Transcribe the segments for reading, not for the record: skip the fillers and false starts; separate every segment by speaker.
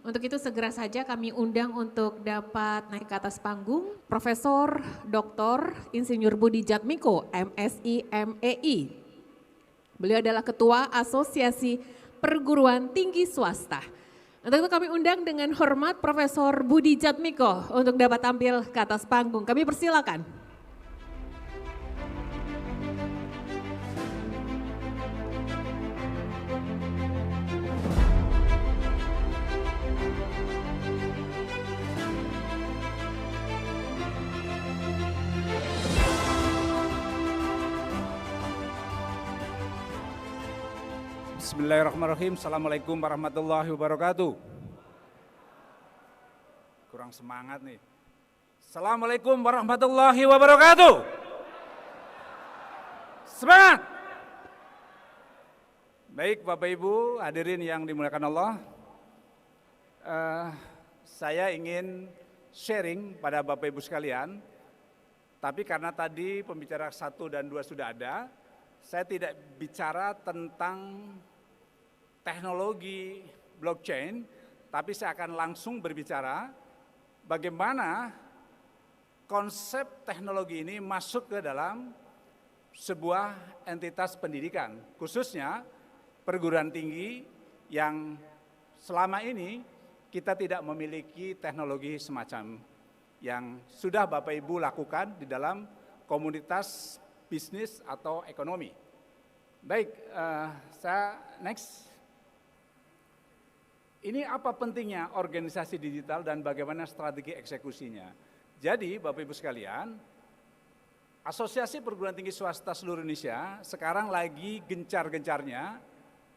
Speaker 1: Untuk itu segera saja kami undang untuk dapat naik ke atas panggung Profesor Dr. Insinyur Budi Jatmiko, MSI MEI. Beliau adalah Ketua Asosiasi Perguruan Tinggi Swasta. Untuk itu kami undang dengan hormat Profesor Budi Jatmiko untuk dapat tampil ke atas panggung. Kami persilakan.
Speaker 2: Bismillahirrahmanirrahim. Assalamualaikum warahmatullahi wabarakatuh. Kurang semangat nih. Assalamualaikum warahmatullahi wabarakatuh. Semangat. Baik Bapak Ibu hadirin yang dimuliakan Allah. Saya ingin sharing pada Bapak Ibu sekalian. Tapi karena tadi pembicara 1 dan 2 sudah ada, saya tidak bicara tentang teknologi blockchain, tapi saya akan langsung berbicara bagaimana konsep teknologi ini masuk ke dalam sebuah entitas pendidikan, khususnya perguruan tinggi yang selama ini kita tidak memiliki teknologi semacam yang sudah Bapak Ibu lakukan di dalam komunitas bisnis atau ekonomi. Baik, saya next. Ini apa pentingnya organisasi digital dan bagaimana strategi eksekusinya. Jadi Bapak Ibu sekalian, Asosiasi Perguruan Tinggi Swasta seluruh Indonesia sekarang lagi gencar-gencarnya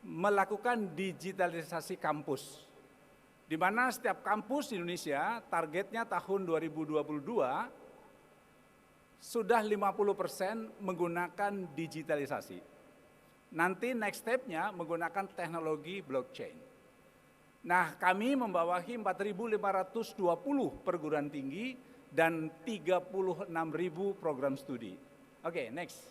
Speaker 2: melakukan digitalisasi kampus. Di mana setiap kampus di Indonesia targetnya tahun 2022 sudah 50% menggunakan digitalisasi. Nanti next step-nya menggunakan teknologi blockchain. Nah, kami membawahi 4.520 perguruan tinggi dan 36.000 program studi. Oke, next.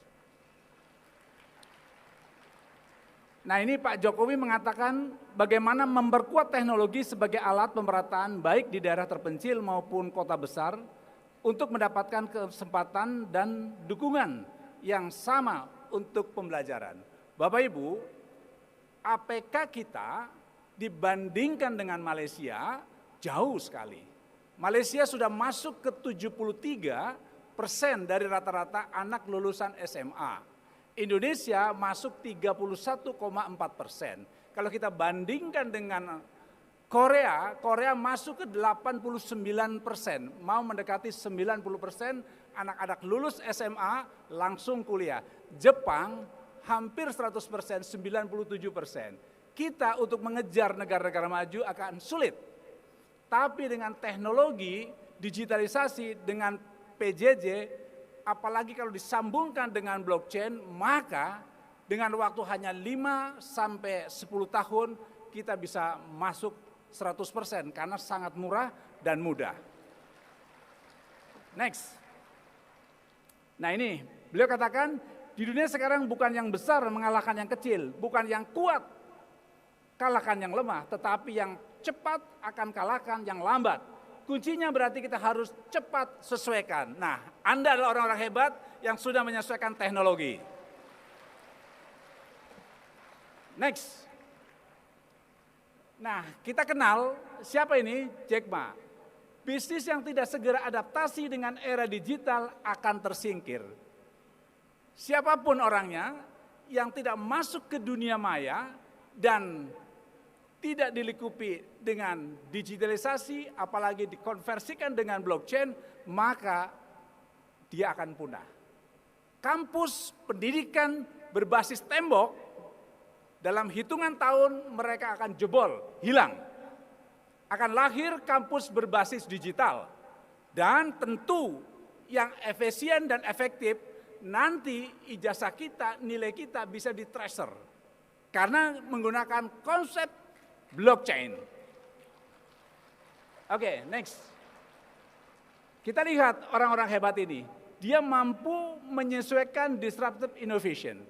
Speaker 2: Nah, ini Pak Jokowi mengatakan bagaimana memperkuat teknologi sebagai alat pemerataan baik di daerah terpencil maupun kota besar untuk mendapatkan kesempatan dan dukungan yang sama untuk pembelajaran. Bapak Ibu, APK kita dibandingkan dengan Malaysia jauh sekali. Malaysia sudah masuk ke 73% dari rata-rata anak lulusan SMA. Indonesia masuk 31,4%. Kalau kita bandingkan dengan Korea, Korea masuk ke 89%, mau mendekati 90% anak-anak lulus SMA langsung kuliah. Jepang hampir 100%, 97%. Kita untuk mengejar negara-negara maju akan sulit. Tapi dengan teknologi, digitalisasi, dengan PJJ, apalagi kalau disambungkan dengan blockchain, maka dengan waktu hanya 5-10 tahun kita bisa masuk 100% karena sangat murah dan mudah. Next. Nah ini, beliau katakan di dunia sekarang bukan yang besar mengalahkan yang kecil, bukan yang kuat kalahkan yang lemah, tetapi yang cepat akan kalahkan yang lambat. Kuncinya berarti kita harus cepat sesuaikan. Nah, Anda adalah orang-orang hebat yang sudah menyesuaikan teknologi. Next. Nah, kita kenal siapa ini? Jack Ma. Bisnis yang tidak segera adaptasi dengan era digital akan tersingkir. Siapapun orangnya yang tidak masuk ke dunia maya dan tidak dilingkupi dengan digitalisasi, apalagi dikonversikan dengan blockchain, maka dia akan punah. Kampus pendidikan berbasis tembok, dalam hitungan tahun mereka akan jebol, hilang. Akan lahir kampus berbasis digital. Dan tentu yang efisien dan efektif, nanti ijazah kita, nilai kita bisa di-tracer. Karena menggunakan konsep blockchain. Oke, next. Kita lihat orang-orang hebat ini. Dia mampu menyesuaikan disruptive innovation.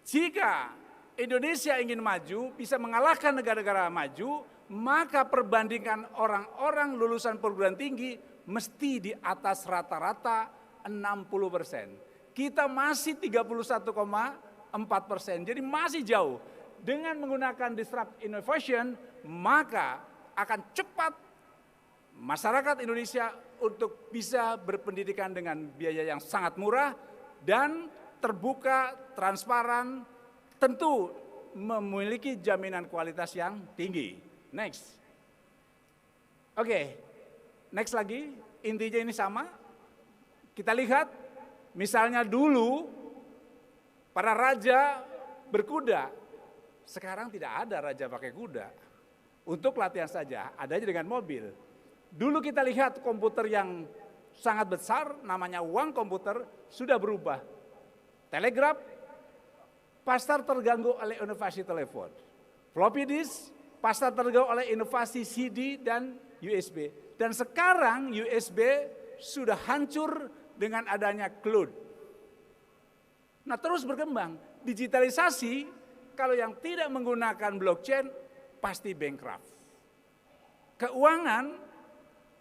Speaker 2: Jika Indonesia ingin maju, bisa mengalahkan negara-negara maju, maka perbandingan orang-orang lulusan perguruan tinggi mesti di atas rata-rata 60%. Kita masih 31,4%, jadi masih jauh. Dengan menggunakan disrupt innovation, maka akan cepat masyarakat Indonesia untuk bisa berpendidikan dengan biaya yang sangat murah dan terbuka, transparan, tentu memiliki jaminan kualitas yang tinggi. Next. Oke, next lagi, intinya ini sama. Kita lihat, misalnya dulu para raja berkuda, sekarang tidak ada raja pakai kuda. Untuk latihan saja, adanya dengan mobil. Dulu kita lihat komputer yang sangat besar, namanya uang komputer, sudah berubah. Telegraf, pasar terganggu oleh inovasi telepon. Floppy disk, pasar terganggu oleh inovasi CD dan USB. Dan sekarang USB sudah hancur dengan adanya cloud. Nah terus berkembang, digitalisasi kalau yang tidak menggunakan blockchain pasti bankrupt. Keuangan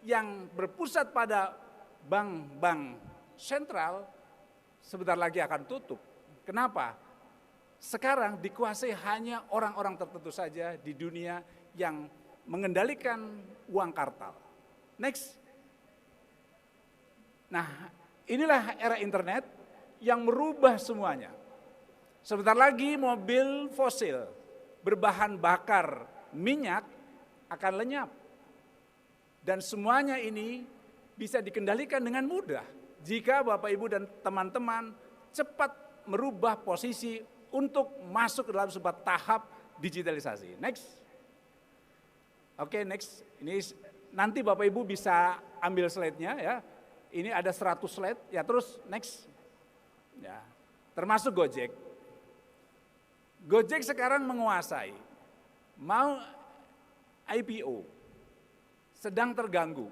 Speaker 2: yang berpusat pada bank-bank sentral sebentar lagi akan tutup. Kenapa? Sekarang dikuasai hanya orang-orang tertentu saja di dunia yang mengendalikan uang kartal. Next. Nah, inilah era internet yang merubah semuanya. Sebentar lagi mobil fosil berbahan bakar minyak akan lenyap. Dan semuanya ini bisa dikendalikan dengan mudah jika Bapak Ibu dan teman-teman cepat merubah posisi untuk masuk ke dalam sebuah tahap digitalisasi. Next. Oke, next. Ini nanti Bapak Ibu bisa ambil slide-nya ya. Ini ada 100 slide, ya terus next. Ya, termasuk Gojek. Gojek sekarang menguasai, mau IPO, sedang terganggu.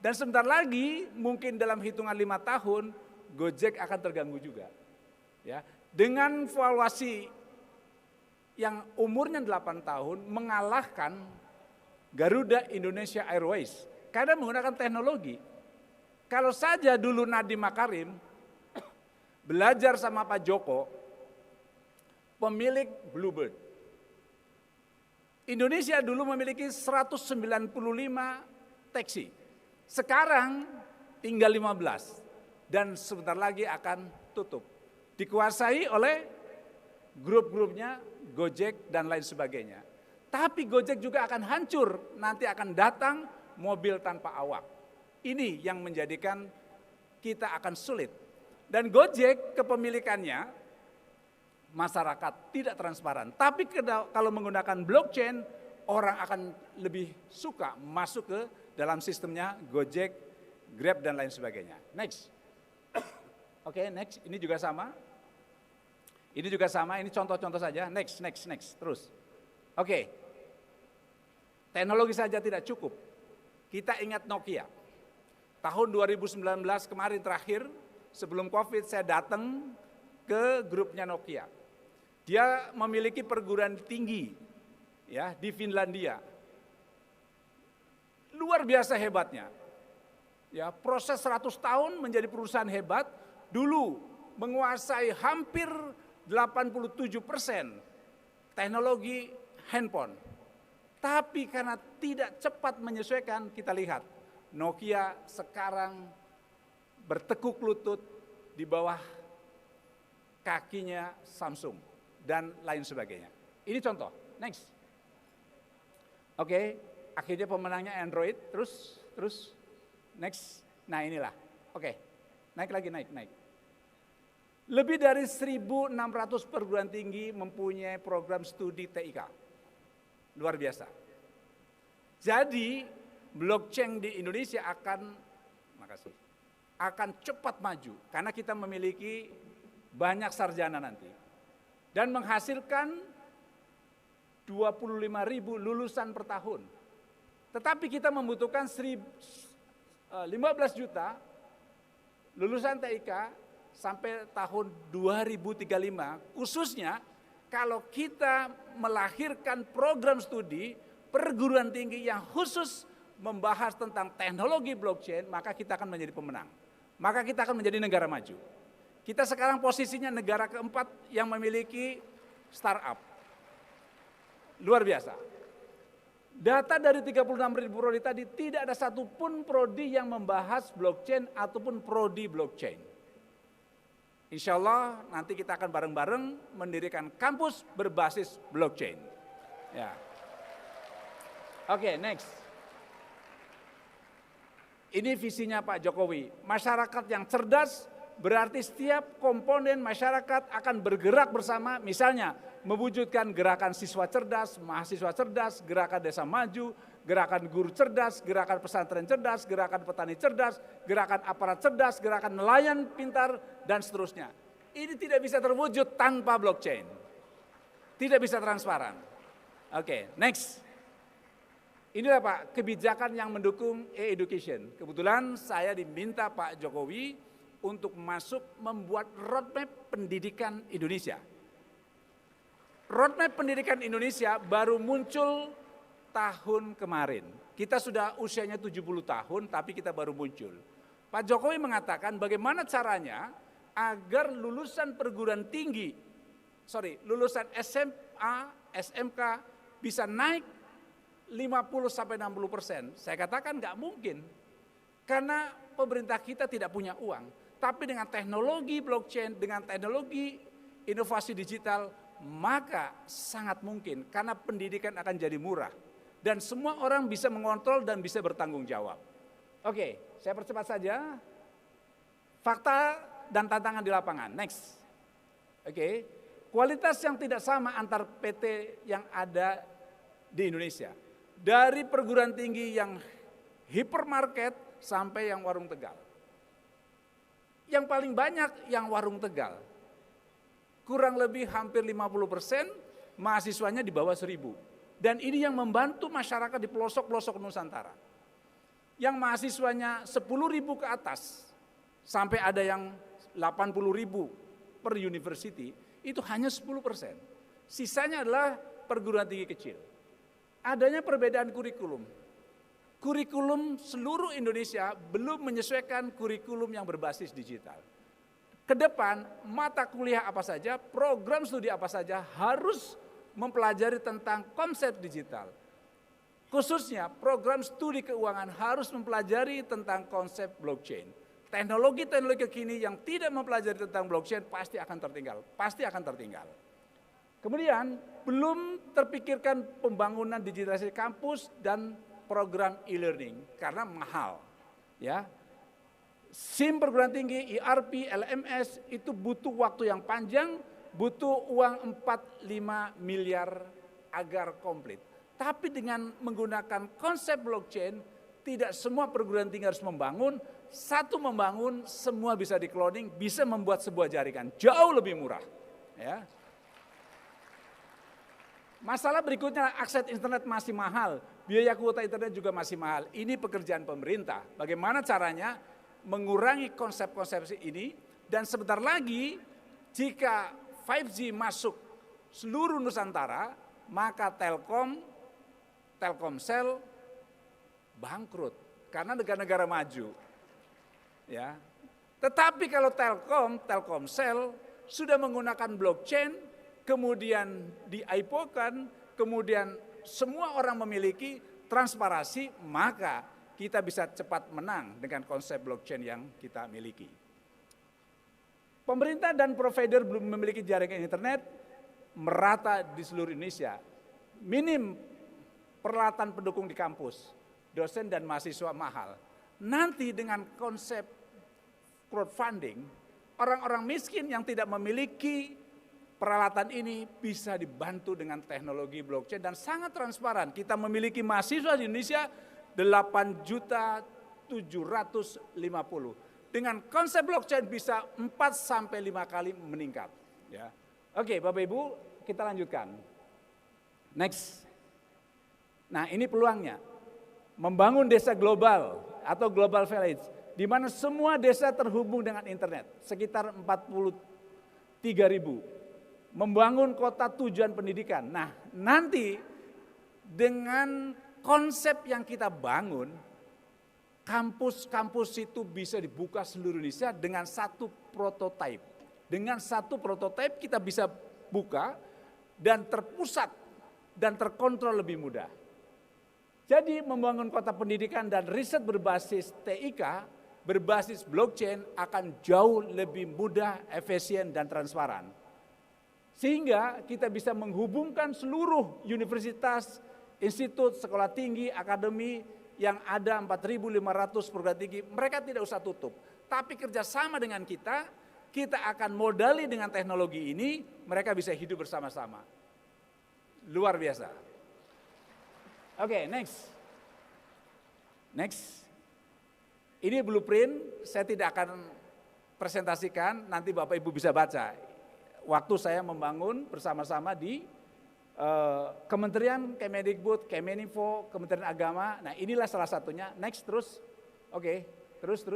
Speaker 2: Dan sebentar lagi, mungkin dalam hitungan 5 tahun, Gojek akan terganggu juga. Ya, dengan valuasi yang umurnya 8 tahun, mengalahkan Garuda Indonesia Airways. Karena menggunakan teknologi. Kalau saja dulu Nadiem Makarim belajar sama Pak Joko, pemilik Bluebird. Indonesia dulu memiliki 195 taksi. Sekarang tinggal 15 dan sebentar lagi akan tutup. Dikuasai oleh grup-grupnya Gojek dan lain sebagainya. Tapi Gojek juga akan hancur, nanti akan datang mobil tanpa awak. Ini yang menjadikan kita akan sulit. Dan Gojek kepemilikannya masyarakat tidak transparan. Tapi kalau menggunakan blockchain, orang akan lebih suka masuk ke dalam sistemnya Gojek, Grab dan lain sebagainya. Next. Oke, next. Ini juga sama. Ini juga sama, ini contoh-contoh saja. Next. Terus. Oke. Teknologi saja tidak cukup. Kita ingat Nokia. Tahun 2019 kemarin terakhir, sebelum COVID saya datang ke grupnya Nokia. Dia memiliki perguruan tinggi ya di Finlandia. Luar biasa hebatnya. Ya, proses 100 tahun menjadi perusahaan hebat, dulu menguasai hampir 87% teknologi handphone. Tapi karena tidak cepat menyesuaikan, kita lihat Nokia sekarang bertekuk lutut di bawah kakinya Samsung dan lain sebagainya. Ini contoh. Next. Oke, akhirnya pemenangnya Android. Terus. Next. Nah inilah. Oke, naik lagi. Lebih dari 1.600 perguruan tinggi mempunyai program studi TIK. Luar biasa. Jadi blockchain di Indonesia akan cepat maju karena kita memiliki banyak sarjana nanti dan menghasilkan 25.000 lulusan per tahun. Tetapi kita membutuhkan 15 juta lulusan TIK sampai tahun 2035, khususnya kalau kita melahirkan program studi perguruan tinggi yang khusus membahas tentang teknologi blockchain, maka kita akan menjadi pemenang. Maka kita akan menjadi negara maju. Kita sekarang posisinya negara keempat yang memiliki startup. Luar biasa. Data dari 36.000 prodi tadi, tidak ada satupun prodi yang membahas blockchain ataupun prodi blockchain. Insya Allah nanti kita akan bareng-bareng mendirikan kampus berbasis blockchain. Ya. Oke, next. Ini visinya Pak Jokowi. Masyarakat yang cerdas berarti setiap komponen masyarakat akan bergerak bersama, misalnya mewujudkan gerakan siswa cerdas, mahasiswa cerdas, gerakan desa maju, gerakan guru cerdas, gerakan pesantren cerdas, gerakan petani cerdas, gerakan aparat cerdas, gerakan nelayan pintar, dan seterusnya. Ini tidak bisa terwujud tanpa blockchain. Tidak bisa transparan. Oke, next. Inilah Pak, kebijakan yang mendukung e-education. Kebetulan saya diminta Pak Jokowi untuk masuk membuat roadmap pendidikan Indonesia. Roadmap pendidikan Indonesia baru muncul tahun kemarin. Kita sudah usianya 70 tahun, tapi kita baru muncul. Pak Jokowi mengatakan bagaimana caranya agar lulusan perguruan tinggi, lulusan SMA, SMK bisa naik 50-60%. Saya katakan nggak mungkin, karena pemerintah kita tidak punya uang. Tapi dengan teknologi blockchain, dengan teknologi inovasi digital, maka sangat mungkin karena pendidikan akan jadi murah. Dan semua orang bisa mengontrol dan bisa bertanggung jawab. Oke, saya percepat saja. Fakta dan tantangan di lapangan. Next. Oke, kualitas yang tidak sama antar PT yang ada di Indonesia. Dari perguruan tinggi yang hipermarket sampai yang warung Tegal. Yang paling banyak yang warung Tegal. Kurang lebih hampir 50% mahasiswanya di bawah 1.000. Dan ini yang membantu masyarakat di pelosok-pelosok Nusantara. Yang mahasiswanya 10.000 ke atas, sampai ada yang 80.000 per university, itu hanya 10%. Sisanya adalah perguruan tinggi kecil. Adanya perbedaan kurikulum. Kurikulum seluruh Indonesia belum menyesuaikan kurikulum yang berbasis digital. Kedepan mata kuliah apa saja, program studi apa saja harus mempelajari tentang konsep digital. Khususnya program studi keuangan harus mempelajari tentang konsep blockchain. Teknologi-teknologi kekini yang tidak mempelajari tentang blockchain pasti akan tertinggal. Kemudian belum terpikirkan pembangunan digitalisasi kampus dan program e-learning karena mahal. Ya. SIM perguruan tinggi, ERP, LMS itu butuh waktu yang panjang, butuh uang 4-5 miliar agar komplit. Tapi dengan menggunakan konsep blockchain, tidak semua perguruan tinggi harus membangun, satu membangun, semua bisa di-cloning, bisa membuat sebuah jaringan jauh lebih murah. Ya. Masalah berikutnya, akses internet masih mahal, biaya kuota internet juga masih mahal. Ini pekerjaan pemerintah. Bagaimana caranya mengurangi konsep-konsep ini, dan sebentar lagi jika 5G masuk seluruh Nusantara, maka Telkomsel bangkrut karena negara-negara maju. Ya. Tetapi kalau Telkomsel sudah menggunakan blockchain, kemudian di-IPO-kan, kemudian semua orang memiliki transparansi, maka kita bisa cepat menang dengan konsep blockchain yang kita miliki. Pemerintah dan provider belum memiliki jaringan internet merata di seluruh Indonesia. Minim peralatan pendukung di kampus, dosen dan mahasiswa mahal. Nanti dengan konsep crowdfunding, orang-orang miskin yang tidak memiliki peralatan ini bisa dibantu dengan teknologi blockchain dan sangat transparan. Kita memiliki mahasiswa di Indonesia 8.750.000. Dengan konsep blockchain bisa 4-5 kali meningkat. Ya. Oke, Bapak Ibu, kita lanjutkan. Next. Nah, ini peluangnya. Membangun desa global atau global village, di mana semua desa terhubung dengan internet, sekitar 43.000. Membangun kota tujuan pendidikan. Nah, nanti dengan konsep yang kita bangun, kampus-kampus itu bisa dibuka seluruh Indonesia dengan satu prototipe. Dengan satu prototipe kita bisa buka dan terpusat dan terkontrol lebih mudah. Jadi membangun kota pendidikan dan riset berbasis TIK, berbasis blockchain akan jauh lebih mudah, efisien, dan transparan. Sehingga kita bisa menghubungkan seluruh universitas, institut, sekolah tinggi, akademi yang ada 4.500 perguruan tinggi, mereka tidak usah tutup. Tapi kerjasama dengan kita akan modali dengan teknologi ini, mereka bisa hidup bersama-sama. Luar biasa. Oke, next. Ini blueprint, saya tidak akan presentasikan, nanti Bapak Ibu bisa baca. Waktu saya membangun bersama-sama di Kementerian Kemendikbud, Kemeninfo, Kementerian Agama. Nah, inilah salah satunya. Next, terus. Oke, terus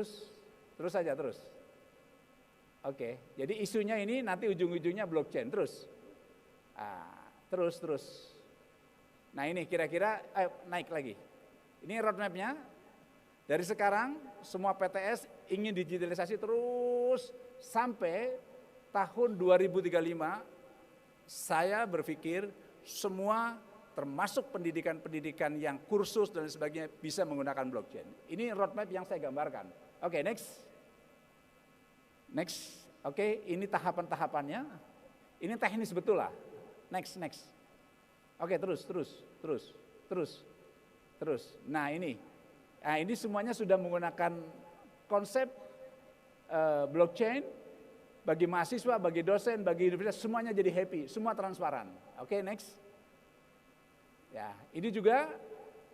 Speaker 2: saja. Oke, jadi isunya ini nanti ujung-ujungnya blockchain, terus. Terus. Nah, ini kira-kira naik lagi. Ini roadmap-nya. Dari sekarang semua PTS ingin digitalisasi terus sampai tahun 2035. Saya berpikir semua termasuk pendidikan-pendidikan yang kursus dan sebagainya bisa menggunakan blockchain. Ini roadmap yang saya gambarkan. Oke, next. Oke, ini tahapan-tahapannya. Ini teknis betul lah. Next. Oke, terus. Nah, ini semuanya sudah menggunakan konsep blockchain. Bagi mahasiswa, bagi dosen, bagi universitas, semuanya jadi happy, semua transparan. Oke, next. Ya, ini juga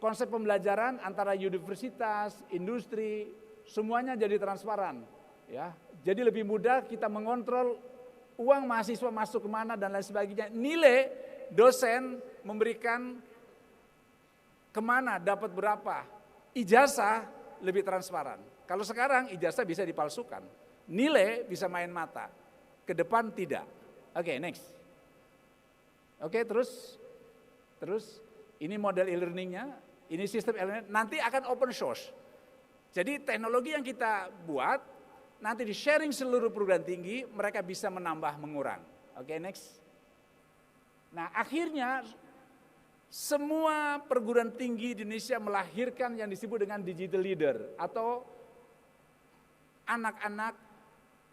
Speaker 2: konsep pembelajaran antara universitas, industri, semuanya jadi transparan. Ya, jadi lebih mudah kita mengontrol uang mahasiswa masuk kemana dan lain sebagainya. Nilai dosen memberikan kemana, dapat berapa. Ijazah lebih transparan. Kalau sekarang ijazah bisa dipalsukan. Nilai bisa main mata, ke depan tidak. Oke, next. Oke, terus ini model e-learningnya, ini sistem e-learning, nanti akan open source. Jadi teknologi yang kita buat, nanti di sharing seluruh perguruan tinggi, mereka bisa menambah, mengurang. Oke, next. Nah, akhirnya semua perguruan tinggi di Indonesia melahirkan yang disebut dengan digital leader, atau anak-anak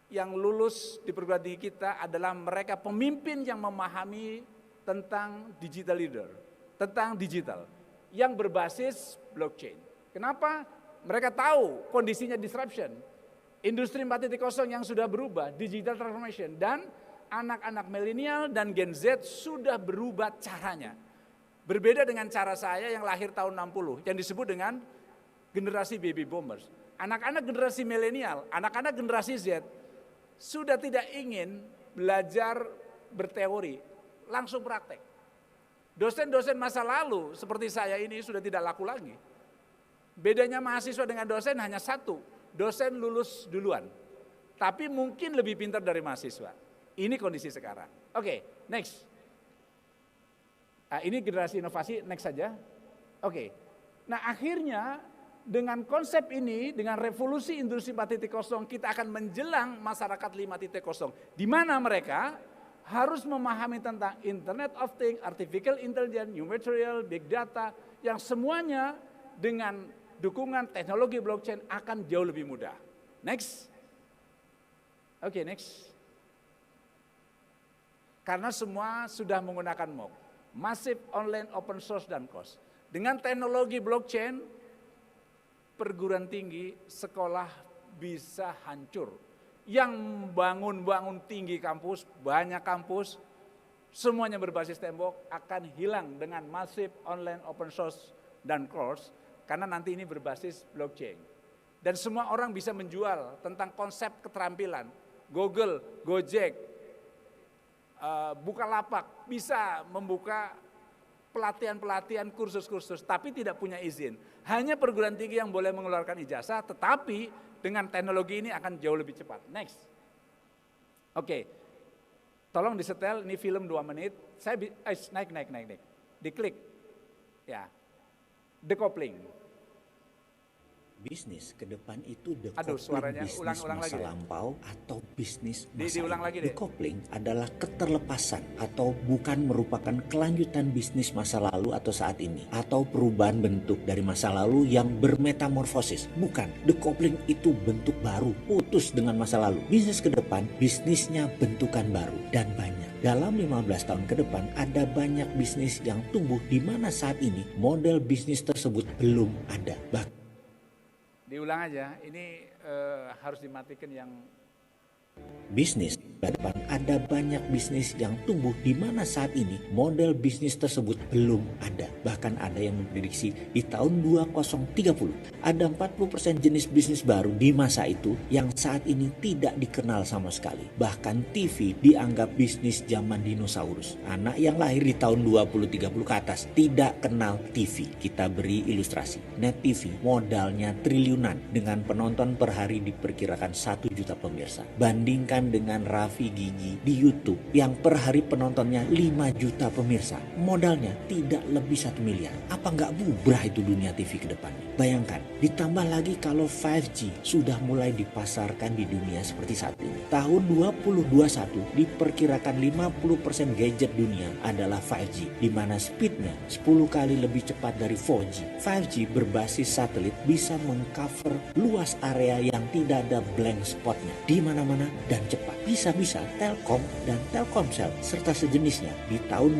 Speaker 2: yang lulus di perguruan tinggi kita adalah mereka pemimpin yang memahami tentang digital leader, tentang digital yang berbasis blockchain. Kenapa? Mereka tahu kondisinya disruption, industri 4.0 yang sudah berubah, digital transformation, dan anak-anak milenial dan Gen Z sudah berubah caranya. Berbeda dengan cara saya yang lahir tahun 60, yang disebut dengan generasi baby boomers. Anak-anak generasi milenial, anak-anak generasi Z sudah tidak ingin belajar berteori, langsung praktek. Dosen-dosen masa lalu seperti saya ini sudah tidak laku lagi. Bedanya mahasiswa dengan dosen hanya satu, dosen lulus duluan. Tapi mungkin lebih pintar dari mahasiswa. Ini kondisi sekarang. Oke, next. Ini generasi inovasi, next saja. Oke. Nah, akhirnya dengan konsep ini, dengan revolusi industri 4.0, kita akan menjelang masyarakat 5.0, di mana mereka harus memahami tentang Internet of Things, Artificial Intelligence, New Material, Big Data, yang semuanya dengan dukungan teknologi blockchain akan jauh lebih mudah. Next. Oke, next. Karena semua sudah menggunakan MOOC, Massive Online Open Source dan COS. Dengan teknologi blockchain, perguruan tinggi, sekolah bisa hancur. Yang bangun-bangun tinggi kampus, banyak kampus, semuanya berbasis tembok, akan hilang dengan massive online open source dan course, karena nanti ini berbasis blockchain. Dan semua orang bisa menjual tentang konsep keterampilan. Google, Gojek, Bukalapak bisa membuka pelatihan-pelatihan, kursus-kursus, tapi tidak punya izin. Hanya perguruan tinggi yang boleh mengeluarkan ijazah, tetapi dengan teknologi ini akan jauh lebih cepat. Next. Oke, tolong disetel, ini film 2 menit. Saya naik. Diklik. Ya, decoupling.
Speaker 3: Bisnis ke depan itu
Speaker 2: Aduh,
Speaker 3: decoupling
Speaker 2: suaranya
Speaker 3: bisnis
Speaker 2: ulang lagi
Speaker 3: masa
Speaker 2: deh.
Speaker 3: lampau atau bisnis masa
Speaker 2: Diulang
Speaker 3: ini.
Speaker 2: lagi deh.
Speaker 3: Decoupling adalah keterlepasan atau bukan merupakan kelanjutan bisnis masa lalu atau saat ini, atau perubahan bentuk dari masa lalu yang bermetamorfosis. Bukan, decoupling itu bentuk baru, putus dengan masa lalu. Bisnis ke depan, bisnisnya bentukan baru dan banyak. Dalam 15 tahun ke depan ada banyak bisnis yang tumbuh di mana saat ini model bisnis tersebut belum ada.
Speaker 2: Diulang aja, ini harus dimatikan yang
Speaker 3: Bisnis ke depan ada banyak bisnis yang tumbuh di mana saat ini model bisnis tersebut belum ada. Bahkan ada yang memprediksi di tahun 2030 ada 40% jenis bisnis baru di masa itu yang saat ini tidak dikenal sama sekali. Bahkan TV dianggap bisnis zaman dinosaurus. Anak yang lahir di tahun 2030 ke atas tidak kenal TV. Kita beri ilustrasi. Net TV modalnya triliunan dengan penonton per hari diperkirakan 1 juta pemirsa. Bandingkan dengan Raffi Gigi di YouTube yang per hari penontonnya 5 juta pemirsa. Modalnya tidak lebih 1 miliar. Apa nggak bubrah itu dunia TV ke depannya? Bayangkan, ditambah lagi kalau 5G sudah mulai dipasarkan di dunia seperti saat ini. Tahun 2021 diperkirakan 50% gadget dunia adalah 5G, di mana speednya 10 kali lebih cepat dari 4G. 5G berbasis satelit bisa mengcover luas area yang tidak ada blank spotnya di mana-mana dan cepat. Bisa-bisa Telkom dan Telkomsel serta sejenisnya di tahun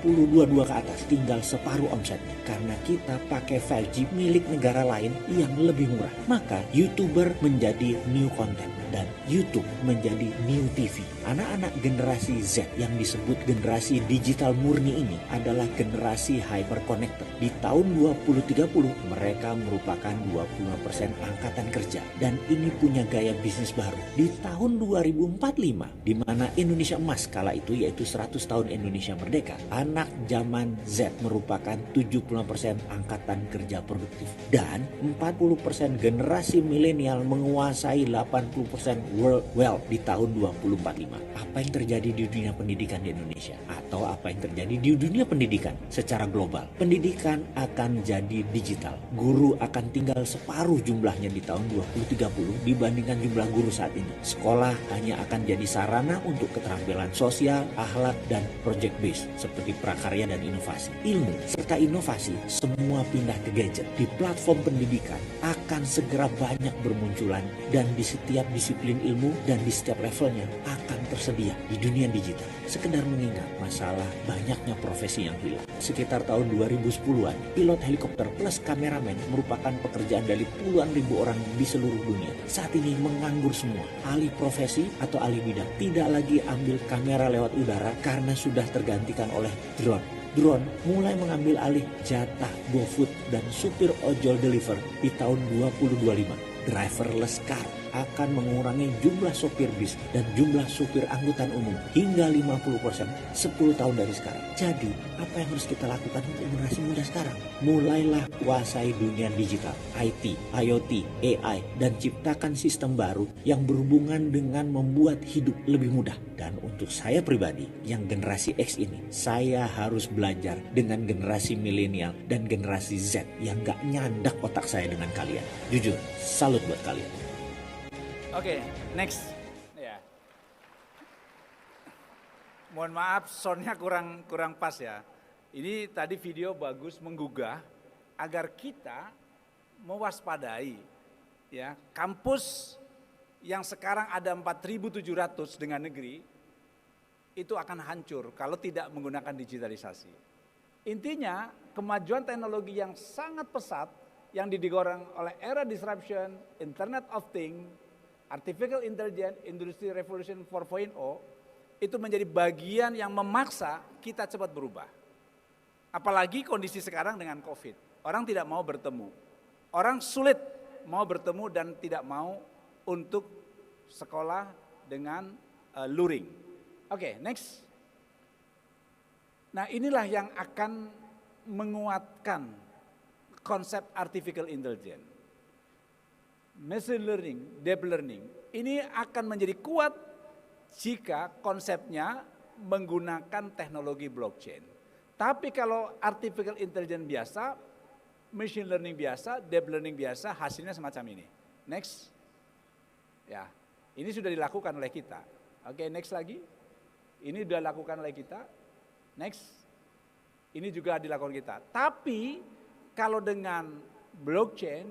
Speaker 3: 2022 ke atas tinggal separuh omsetnya karena kita pakai 5G milik negara lain yang lebih murah. Maka YouTuber menjadi new content dan YouTube menjadi new TV. Anak-anak generasi Z yang disebut generasi digital murni ini adalah generasi hyper connected. Di tahun 2030 mereka merupakan 25% angkatan kerja dan ini punya gaya bisnis baru. Di tahun 2045 di mana Indonesia emas kala itu yaitu 100 tahun Indonesia merdeka, anak zaman Z merupakan 75% angkatan kerja produktif dan 40% generasi milenial menguasai 80% world wealth di tahun 2045. Apa yang terjadi di dunia pendidikan di Indonesia atau apa yang terjadi di dunia pendidikan secara global? Pendidikan akan jadi digital. Guru akan tinggal separuh jumlahnya di tahun 2030 dibandingkan jumlah guru saat ini. Sekolah hanya akan jadi sarana untuk keterampilan sosial, akhlak, dan project based seperti prakarya dan inovasi. Ilmu serta inovasi semua pindah ke gadget. Di platform pendidikan akan segera banyak bermunculan dan di setiap disiplin ilmu dan di setiap levelnya akan tersedia di dunia digital. Sekedar mengingat masalah banyaknya profesi yang hilang. Sekitar tahun 2010-an, pilot helikopter plus kameramen merupakan pekerjaan dari puluhan ribu orang di seluruh dunia. Saat ini menganggur semua. Alih profesi atau alih bidang. Tidak lagi ambil kamera lewat udara karena sudah tergantikan oleh drone. Drone mulai mengambil alih jatah GoFood dan supir ojol deliver di tahun 2025. Driverless car akan mengurangi jumlah sopir bis dan jumlah supir angkutan umum hingga 50% 10 tahun dari sekarang. Jadi, apa yang harus kita lakukan untuk generasi muda sekarang? Mulailah kuasai dunia digital, IT, IoT, AI, dan ciptakan sistem baru yang berhubungan dengan membuat hidup lebih mudah. Dan untuk saya pribadi, yang generasi X ini, saya harus belajar dengan generasi milenial dan generasi Z yang gak nyandak otak saya dengan kalian. Jujur, salut buat kalian.
Speaker 2: Oke, next. Ya. Mohon maaf, soundnya kurang pas ya. Ini tadi video bagus menggugah agar kita mewaspadai ya kampus yang sekarang ada 4.700 dengan negeri itu akan hancur kalau tidak menggunakan digitalisasi. Intinya kemajuan teknologi yang sangat pesat yang didorong oleh era disruption, Internet of Things, Artificial Intelligence, Industry Revolution 4.0 itu menjadi bagian yang memaksa kita cepat berubah. Apalagi kondisi sekarang dengan COVID. Orang tidak mau bertemu. Orang sulit mau bertemu dan tidak mau untuk sekolah dengan luring. Oke, next. Nah, inilah yang akan menguatkan konsep artificial intelligence. Machine learning, deep learning, ini akan menjadi kuat jika konsepnya menggunakan teknologi blockchain. Tapi kalau artificial intelligence biasa, machine learning biasa, deep learning biasa, hasilnya semacam ini. Next. Ya, ini sudah dilakukan oleh kita. Oke, next lagi. Ini sudah dilakukan oleh kita. Next. Ini juga dilakukan kita. Tapi kalau dengan blockchain,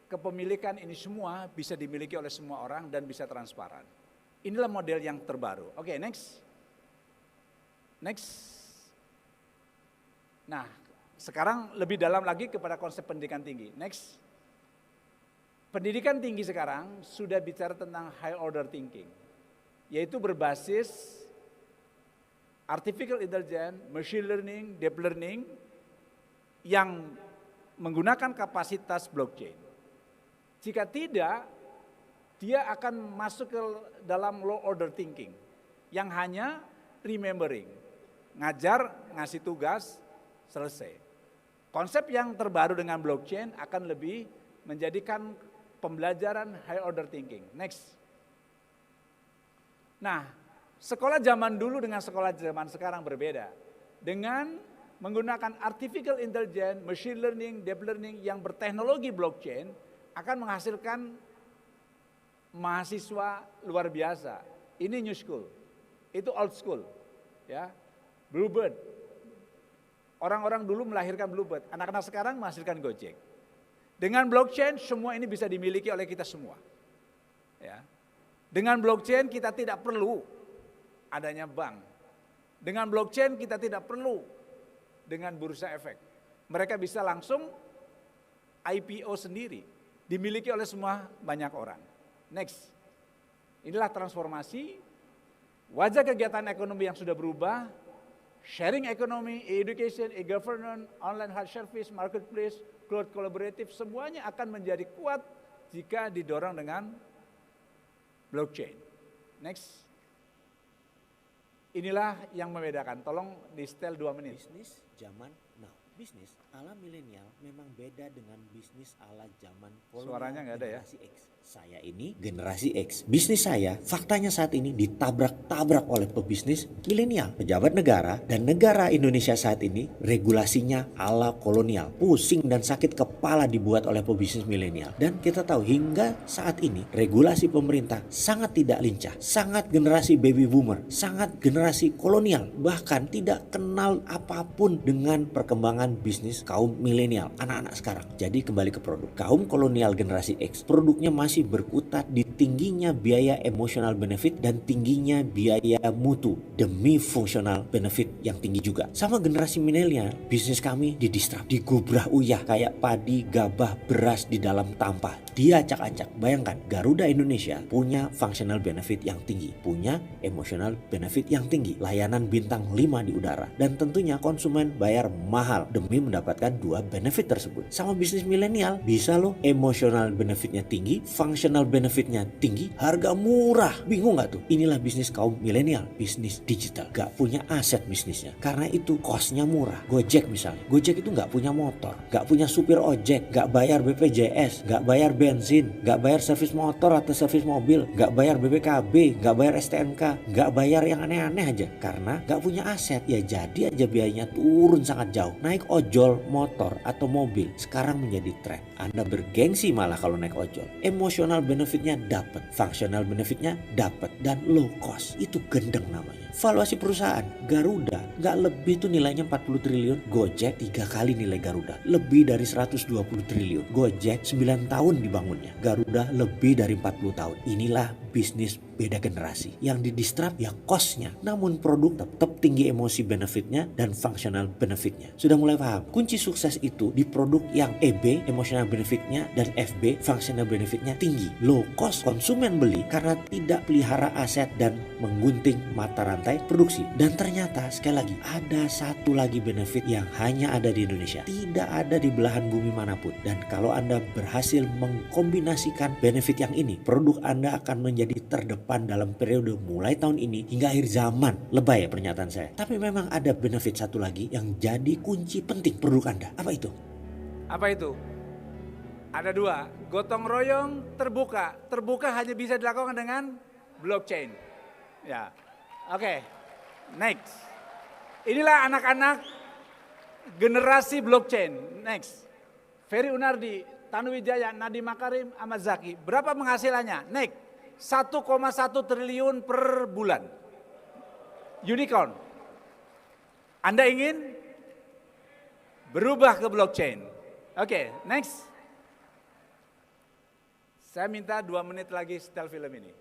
Speaker 2: kepemilikan ini semua bisa dimiliki oleh semua orang dan bisa transparan. Inilah model yang terbaru. Oke, next. Next. Nah, sekarang lebih dalam lagi kepada konsep pendidikan tinggi. Next. Pendidikan tinggi sekarang sudah bicara tentang high order thinking, yaitu berbasis artificial intelligence, machine learning, deep learning yang menggunakan kapasitas blockchain. Jika tidak, dia akan masuk ke dalam low order thinking yang hanya remembering, ngajar, ngasih tugas, selesai. Konsep yang terbaru dengan blockchain akan lebih menjadikan pembelajaran high order thinking. Next. Nah, sekolah zaman dulu dengan sekolah zaman sekarang berbeda. Dengan menggunakan artificial intelligence, machine learning, deep learning yang berteknologi blockchain akan menghasilkan mahasiswa luar biasa. Ini new school, itu old school, ya. Bluebird. Orang-orang dulu melahirkan Bluebird, anak-anak sekarang menghasilkan Gojek. Dengan blockchain semua ini bisa dimiliki oleh kita semua. Ya. Dengan blockchain kita tidak perlu adanya bank. Dengan blockchain kita tidak perlu dengan bursa efek. Mereka bisa langsung IPO sendiri, dimiliki oleh semua banyak orang. Next. Inilah transformasi, wajah kegiatan ekonomi yang sudah berubah. Sharing economy, e-education, e-governance, online health service, marketplace, cloud collaborative, semuanya akan menjadi kuat jika didorong dengan blockchain. Next. Inilah yang membedakan. Tolong di setel 2 menit.
Speaker 3: Bisnis zaman now. Bisnis ala milenial memang beda dengan bisnis ala zaman kolonial.
Speaker 2: Suaranya nggak ada ya?
Speaker 3: Generasi X. Saya ini generasi X. Bisnis saya faktanya saat ini ditabrak-tabrak oleh pebisnis milenial. Pejabat negara dan negara Indonesia saat ini regulasinya ala kolonial. Pusing dan sakit kepala dibuat oleh pebisnis milenial. Dan kita tahu hingga saat ini regulasi pemerintah sangat tidak lincah. Sangat generasi baby boomer. Sangat generasi kolonial. Bahkan tidak kenal apapun dengan perkembangan bisnis kaum milenial. Anak-anak sekarang. Jadi kembali ke produk. Kaum kolonial generasi X. Produknya masih berkutat di tingginya biaya emotional benefit dan tingginya biaya mutu demi fungsional benefit yang tinggi juga. Sama generasi milenial, bisnis kami didisrupt, digubrak uyah kayak padi, gabah, beras di dalam tampah. Diacak-acak. Bayangkan, Garuda Indonesia punya functional benefit yang tinggi, punya emotional benefit yang tinggi, layanan bintang 5 di udara, dan tentunya konsumen bayar mahal demi mendapatkan 2 benefit tersebut. Sama bisnis milenial, bisa loh emotional benefitnya tinggi, functional benefitnya tinggi, harga murah. Bingung gak tuh? Inilah bisnis kaum milenial, bisnis digital. Gak punya aset bisnisnya, karena itu costnya murah. Gojek misalnya, Gojek itu gak punya motor, gak punya supir ojek, gak bayar BPJS, gak bayar bensin, gak bayar servis motor atau servis mobil, gak bayar BPKB, gak bayar STNK, gak bayar yang aneh-aneh aja. Karena gak punya aset, ya jadi aja biayanya turun sangat jauh. Naik ojol, motor atau mobil sekarang menjadi tren. Anda bergengsi malah kalau naik ojol. Emotional benefitnya dapat, functional benefitnya dapat, dan low cost. Itu gendeng namanya. Valuasi perusahaan Garuda gak lebih tuh nilainya 40 triliun. Gojek 3 kali nilai Garuda, lebih dari 120 triliun. Gojek 9 tahun dibangunnya, Garuda lebih dari 40 tahun. Inilah bisnis beda generasi yang didisrupt ya costnya, namun produk tetap tinggi emosi benefitnya dan functional benefitnya. Sudah mulai paham? Kunci sukses itu di produk yang EB emotional benefitnya dan FB functional benefitnya tinggi, low cost, konsumen beli karena tidak pelihara aset dan menggunting mata rantai produksi. Dan ternyata sekali lagi ada satu lagi benefit yang hanya ada di Indonesia, tidak ada di belahan bumi manapun. Dan kalau Anda berhasil mengkombinasikan benefit yang ini, produk Anda akan menjadi terdepan dalam periode mulai tahun ini hingga akhir zaman. Lebay ya pernyataan saya, tapi memang ada benefit satu lagi yang jadi kunci penting produk Anda. Apa itu?
Speaker 2: Apa itu? Ada 2, gotong royong terbuka. Terbuka hanya bisa dilakukan dengan blockchain. Ya, oke. Next. Inilah anak-anak generasi blockchain. Next. Ferry Unardi, Tanuwijaya, Nadiem Makarim, Ahmad Zaki. Berapa penghasilannya? Next. 1,1 triliun per bulan. Unicorn. Anda ingin berubah ke blockchain? Oke, next. Saya minta 2 menit lagi setel film ini.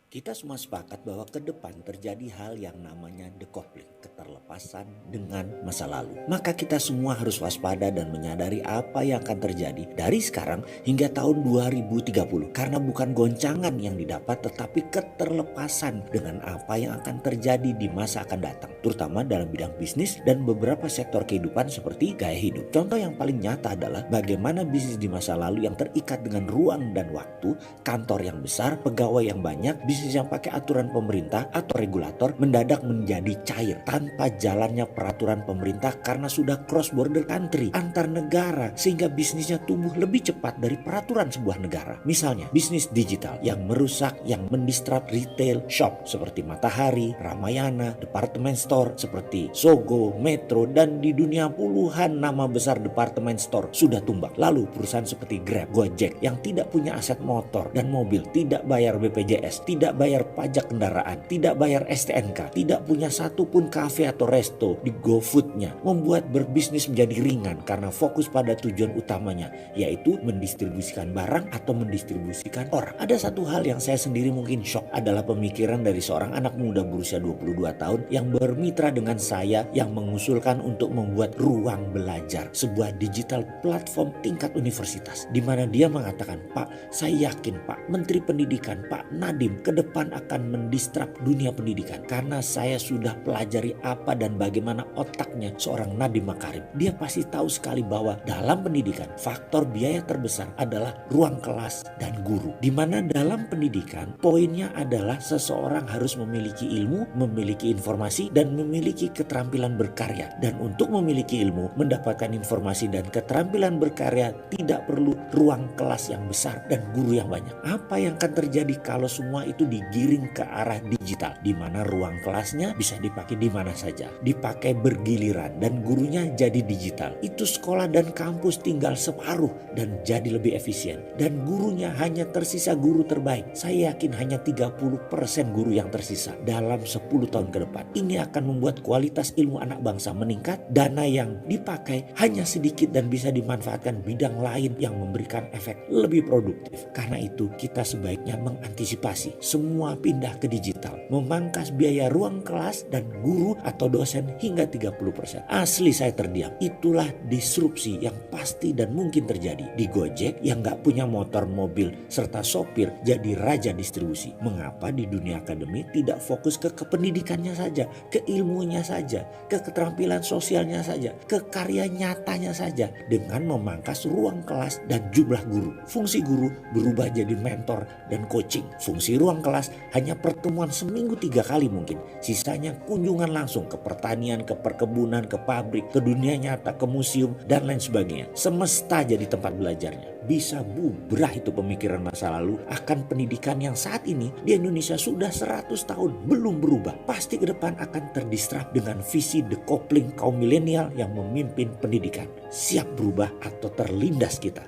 Speaker 3: Kita semua sepakat bahwa ke depan terjadi hal yang namanya decoupling, keterlepasan dengan masa lalu. Maka kita semua harus waspada dan menyadari apa yang akan terjadi dari sekarang hingga tahun 2030. Karena bukan goncangan yang didapat tetapi keterlepasan dengan apa yang akan terjadi di masa akan datang. Terutama dalam bidang bisnis dan beberapa sektor kehidupan seperti gaya hidup. Contoh yang paling nyata adalah bagaimana bisnis di masa lalu yang terikat dengan ruang dan waktu, kantor yang besar, pegawai yang banyak, bisnis yang pakai aturan pemerintah atau regulator mendadak menjadi cair tanpa jalannya peraturan pemerintah karena sudah cross border country antar negara sehingga bisnisnya tumbuh lebih cepat dari peraturan sebuah negara. Misalnya bisnis digital yang merusak, yang mendistrap retail shop seperti Matahari, Ramayana, department store seperti Sogo, Metro, dan di dunia puluhan nama besar department store sudah tumbang. Lalu perusahaan seperti Grab, Gojek yang tidak punya aset motor dan mobil, tidak bayar BPJS, tidak bayar pajak kendaraan, tidak bayar STNK, tidak punya satupun kafe atau resto di GoFood-nya, membuat berbisnis menjadi ringan karena fokus pada tujuan utamanya, yaitu mendistribusikan barang atau mendistribusikan orang. Ada satu hal yang saya sendiri mungkin shock adalah pemikiran dari seorang anak muda berusia 22 tahun yang bermitra dengan saya yang mengusulkan untuk membuat Ruang Belajar, sebuah digital platform tingkat universitas, di mana dia mengatakan, "Pak, saya yakin Pak, Menteri Pendidikan, Pak Nadiem ke depan akan mendistrap dunia pendidikan karena saya sudah pelajari apa dan bagaimana otaknya seorang Nadiem Makarim. Dia pasti tahu sekali bahwa dalam pendidikan faktor biaya terbesar adalah ruang kelas dan guru. Di mana dalam pendidikan poinnya adalah seseorang harus memiliki ilmu, memiliki informasi dan memiliki keterampilan berkarya. Dan untuk memiliki ilmu, mendapatkan informasi dan keterampilan berkarya tidak perlu ruang kelas yang besar dan guru yang banyak. Apa yang akan terjadi kalau semua itu digiring ke arah digital, di mana ruang kelasnya bisa dipakai di mana saja, dipakai bergiliran dan gurunya jadi digital. Itu sekolah dan kampus tinggal separuh dan jadi lebih efisien. Dan gurunya hanya tersisa guru terbaik. Saya yakin hanya 30% guru yang tersisa dalam 10 tahun ke depan. Ini akan membuat kualitas ilmu anak bangsa meningkat, dana yang dipakai hanya sedikit dan bisa dimanfaatkan bidang lain yang memberikan efek lebih produktif. Karena itu kita sebaiknya mengantisipasi semua pindah ke digital, memangkas biaya ruang kelas dan guru atau dosen hingga 30%. Asli saya terdiam. Itulah disrupsi yang pasti dan mungkin terjadi. Di Gojek yang gak punya motor, mobil, serta sopir jadi raja distribusi. Mengapa di dunia akademi tidak fokus ke pendidikannya saja, ke ilmunya saja, ke keterampilan sosialnya saja, ke karya nyatanya saja, dengan memangkas ruang kelas dan jumlah guru. Fungsi guru berubah jadi mentor dan coaching. Fungsi ruang kelas hanya pertemuan seminggu 3 kali mungkin. Sisanya kunjungan langsung ke pertanian, ke perkebunan, ke pabrik, ke dunia nyata, ke museum, dan lain sebagainya. Semesta jadi tempat belajarnya. Bisa bubrah itu pemikiran masa lalu akan pendidikan yang saat ini di Indonesia sudah 100 tahun belum berubah. Pasti ke depan akan terdistrap dengan visi decoupling kaum milenial yang memimpin pendidikan. Siap berubah atau terlindas kita?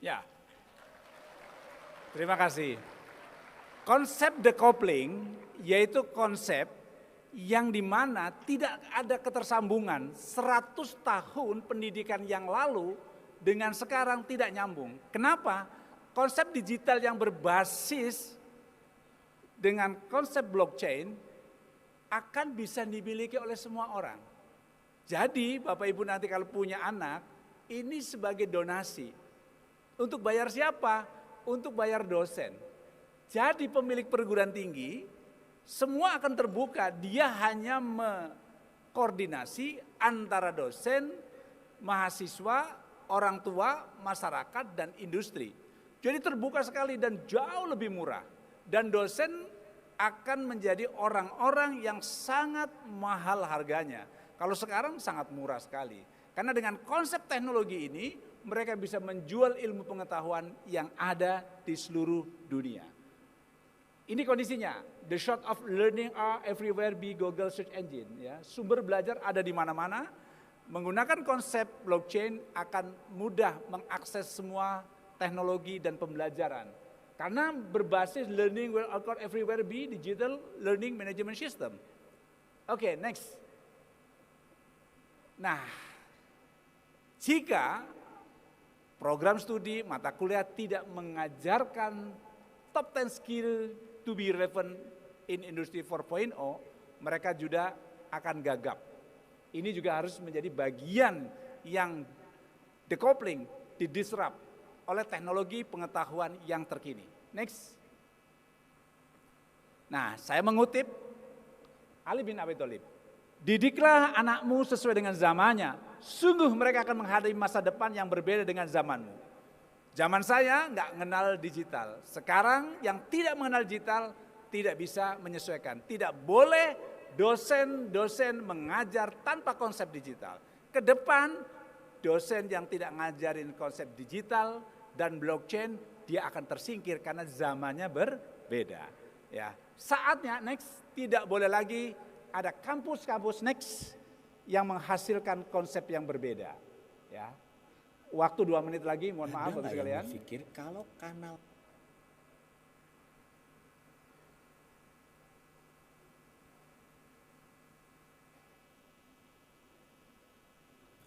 Speaker 2: Ya, terima kasih. Konsep decoupling yaitu konsep yang dimana tidak ada ketersambungan. 100 tahun pendidikan yang lalu dengan sekarang tidak nyambung. Kenapa? Konsep digital yang berbasis dengan konsep blockchain akan bisa dimiliki oleh semua orang. Jadi Bapak Ibu nanti kalau punya anak, ini sebagai donasi. Untuk bayar siapa? Untuk bayar dosen. Jadi pemilik perguruan tinggi, semua akan terbuka. Dia hanya mengkoordinasi antara dosen, mahasiswa, orang tua, masyarakat, dan industri. Jadi terbuka sekali dan jauh lebih murah. Dan dosen akan menjadi orang-orang yang sangat mahal harganya. Kalau sekarang sangat murah sekali. Karena dengan konsep teknologi ini, mereka bisa menjual ilmu pengetahuan yang ada di seluruh dunia. Ini kondisinya. The shot of learning are everywhere be Google search engine. Ya, sumber belajar ada di mana-mana. Menggunakan konsep blockchain akan mudah mengakses semua teknologi dan pembelajaran. Karena berbasis learning will occur everywhere be digital learning management system. Oke, next. Nah, jika program studi mata kuliah tidak mengajarkan top 10 skill to be relevant in Industry 4.0, mereka juga akan gagap. Ini juga harus menjadi bagian yang decoupling, didisrupt oleh teknologi pengetahuan yang terkini. Next. Nah, saya mengutip Ali bin Abi Thalib. Didiklah anakmu sesuai dengan zamannya. Sungguh mereka akan menghadapi masa depan yang berbeda dengan zamanmu. Zaman saya nggak mengenal digital. Sekarang yang tidak mengenal digital tidak bisa menyesuaikan. Tidak boleh dosen-dosen mengajar tanpa konsep digital. Ke depan dosen yang tidak ngajarin konsep digital dan blockchain dia akan tersingkir karena zamannya berbeda. Ya, saatnya next tidak boleh lagi ada kampus-kampus next yang menghasilkan konsep yang berbeda. Ya, waktu 2 menit lagi, mohon maaf bagi sekalian.
Speaker 3: Berpikir kalau kanal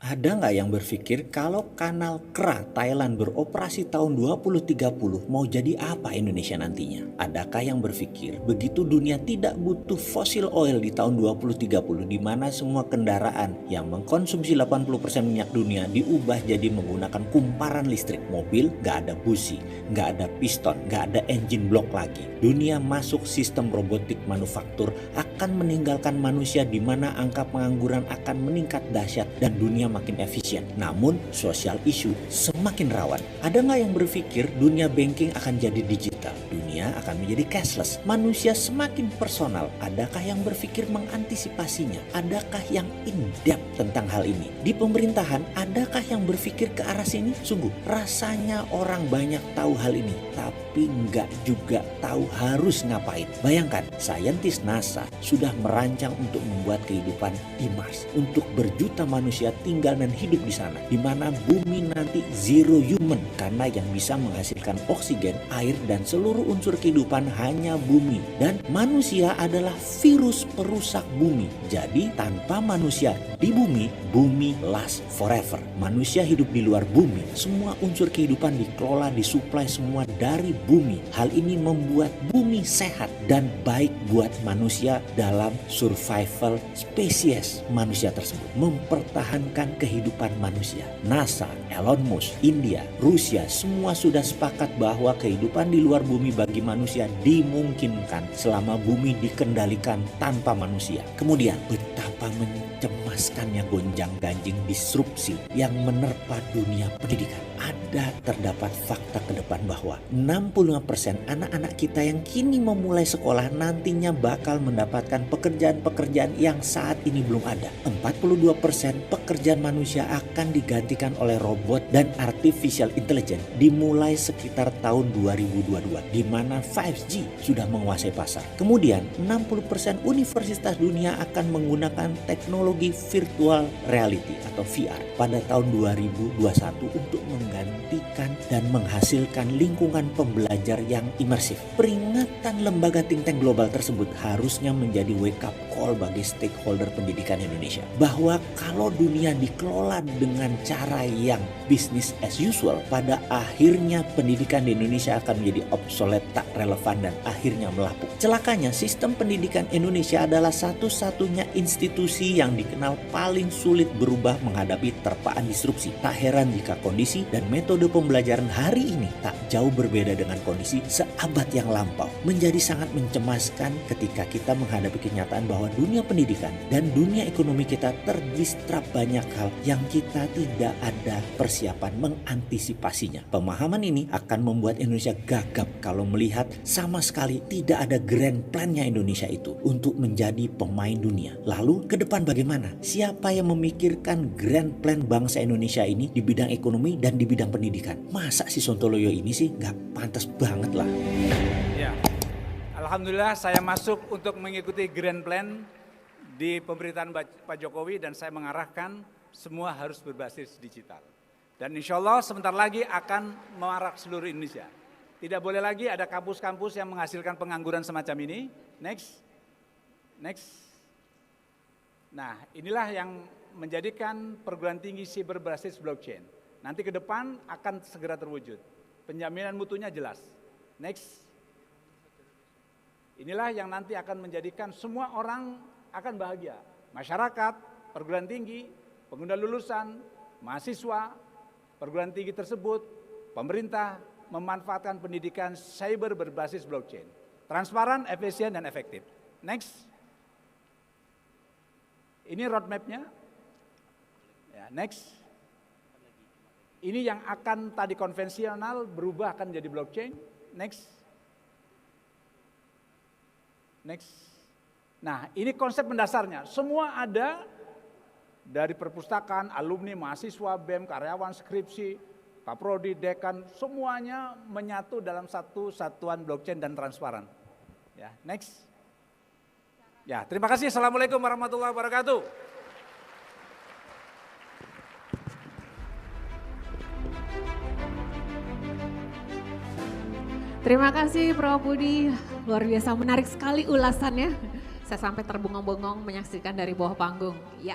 Speaker 3: Ada nggak yang berpikir kalau kanal KRA Thailand beroperasi tahun 2030 mau jadi apa Indonesia nantinya? Adakah yang berpikir begitu dunia tidak butuh fossil oil di tahun 2030 di mana semua kendaraan yang mengkonsumsi 80% minyak dunia diubah jadi menggunakan kumparan listrik, mobil nggak ada busi, nggak ada piston, nggak ada engine block lagi. Dunia masuk sistem robotik manufaktur akan meninggalkan manusia di mana angka pengangguran akan meningkat dahsyat dan dunia makin efisien. Namun, sosial isu semakin rawan. Ada nggak yang berpikir dunia banking akan jadi digital? Dunia akan menjadi cashless. Manusia semakin personal. Adakah yang berpikir mengantisipasinya? Adakah yang in-depth tentang hal ini? Di pemerintahan, adakah yang berpikir ke arah sini? Sungguh, rasanya orang banyak tahu hal ini, tapi nggak juga tahu harus ngapain. Bayangkan, saintis NASA sudah merancang untuk membuat kehidupan di Mars. Untuk berjuta manusia tinggal dan hidup di sana, di mana bumi nanti zero human karena yang bisa menghasilkan oksigen, air dan seluruh unsur kehidupan hanya bumi, dan manusia adalah virus perusak bumi. Jadi tanpa manusia di bumi, bumi last forever. Manusia hidup di luar bumi, semua unsur kehidupan dikelola, disuplai semua dari bumi. Hal ini membuat bumi sehat dan baik buat manusia dalam survival spesies manusia tersebut, mempertahankan kehidupan manusia. NASA, Elon Musk, India, Rusia semua sudah sepakat bahwa kehidupan di luar bumi bagi manusia dimungkinkan selama bumi dikendalikan tanpa manusia. Kemudian betapa mencemaskannya gonjang-ganjing disrupsi yang menerpa dunia pendidikan. Terdapat fakta ke depan bahwa 65% anak-anak kita yang kini memulai sekolah nantinya bakal mendapatkan pekerjaan-pekerjaan yang saat ini belum ada. 42% pekerjaan manusia akan digantikan oleh robot dan artificial intelligence dimulai sekitar tahun 2022 di mana 5G sudah menguasai pasar. Kemudian 60% universitas dunia akan menggunakan teknologi virtual reality atau VR pada tahun 2021 untuk menggantikan dan menghasilkan lingkungan pembelajar yang imersif. Peringatan lembaga think tank global tersebut harusnya menjadi wake up call bagi stakeholder pendidikan Indonesia bahwa kalau dunia dikelola dengan cara yang business as usual, pada akhirnya pendidikan di Indonesia akan menjadi obsolete, tak relevan dan akhirnya melapuk. Celakanya sistem pendidikan Indonesia adalah satu-satunya institusi yang dikenal paling sulit berubah menghadapi terpaan disrupsi. Tak heran jika kondisi dan metode pembelajaran hari ini tak jauh berbeda dengan kondisi seabad yang lampau. Menjadi sangat mencemaskan ketika kita menghadapi kenyataan bahwa dunia pendidikan dan dunia ekonomi kita terdisrupt banyak hal yang kita tidak ada persiapan mengantisipasinya. Pemahaman ini akan membuat Indonesia gagap kalau melihat sama sekali tidak ada grand plan-nya Indonesia itu untuk menjadi pemain dunia. Lalu ke depan bagaimana? Siapa yang memikirkan grand plan bangsa Indonesia ini di bidang ekonomi dan di bidang pendidikan? Masa si Sontoloyo ini sih nggak pantas banget lah.
Speaker 2: Ya, Alhamdulillah saya masuk untuk mengikuti grand plan di pemerintahan Pak Jokowi dan saya mengarahkan semua harus berbasis digital. Dan insya Allah sebentar lagi akan marak seluruh Indonesia. Tidak boleh lagi ada kampus-kampus yang menghasilkan pengangguran semacam ini. Next. Nah, inilah yang menjadikan perguruan tinggi siber berbasis blockchain. Nanti ke depan akan segera terwujud. Penjaminan mutunya jelas. Next. Inilah yang nanti akan menjadikan semua orang akan bahagia. Masyarakat, perguruan tinggi, pengguna lulusan, mahasiswa, perguruan tinggi tersebut, pemerintah memanfaatkan pendidikan cyber berbasis blockchain. Transparan, efisien, dan efektif. Next. Ini roadmap-nya. Ya, next. Ini yang akan tadi konvensional berubah akan menjadi blockchain. Next. Nah, ini konsep mendasarnya. Semua ada dari perpustakaan, alumni, mahasiswa, BEM, karyawan, skripsi, kaprodi, dekan, semuanya menyatu dalam satu satuan blockchain dan transparan. Ya, next. Ya, terima kasih. Assalamualaikum warahmatullahi wabarakatuh.
Speaker 1: Terima kasih Prof. Budi, luar biasa menarik sekali ulasannya. Saya sampai terbengong-bengong menyaksikan dari bawah panggung. Ya.